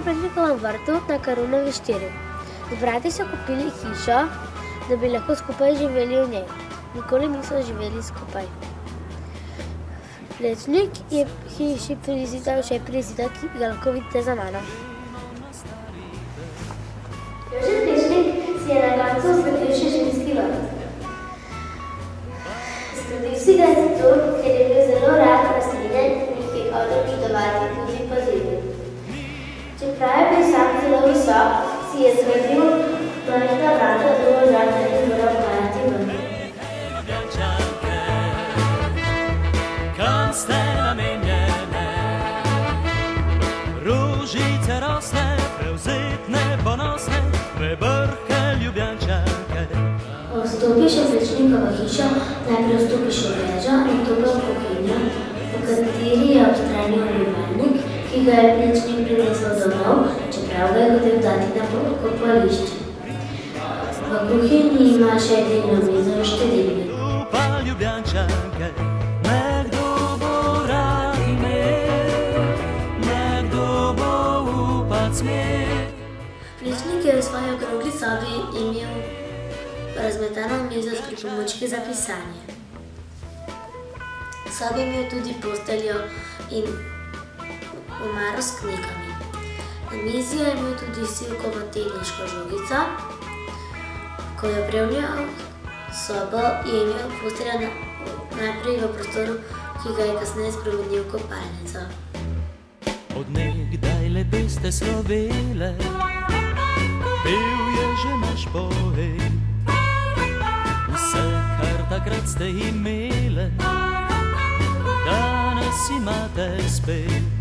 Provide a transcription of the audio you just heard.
Plečnikovem vrtu na Karunovi 4. Z brati so kupili hišo, da bi lahko skupaj živeli v njej. Nikoli niso živeli skupaj. Plečnik je hiši prizidal še prizidek, ki ga lahko vidite za mano. Jože Plečnik si je na koncu zgradil še ženski vrt. Zgradil si ga zato, ker je bil zelo rad rastline in jih je hodil občudovati tudi po zimi. Čeprav je bil sam zelo visok, si je zgradil majhna vrata dovolj zrak, da ni moral hajati ven. Kam ste namenjene? Ružice rosne, prevzetne, ponosne, prebrhke Ljubljančanke. Ko vstopiš v Plečnikovo hišo, najprej vstopiš v vežo in toplo kuhinjo, v kateri je ob strani umivalnik, ki ga je Plečnik prinesel domov, čeprav ga je hotel dati na pokopališče. V kuhinji ima še edino mizo in štedilnik. Upa Ljubljančanke, nekdo bo rad imel, nekdo bo upat smer. Plečnik je v svoji okrogli sobi imel razmetano mizo s pripomočki za pisanje. V sobi je imel tudi posteljo in omaro s knjigami. Na mizi je imel tudi sivkovo teniško žogico. Ko je opremljal sobo, je imel posteljo najprej v prostoru, ki ga je kasneje spremenil v kopalnico. Od nekdaj lepe ste slovele, bil je že naš poet. Vse, kar takrat ste imele, danes imate spet.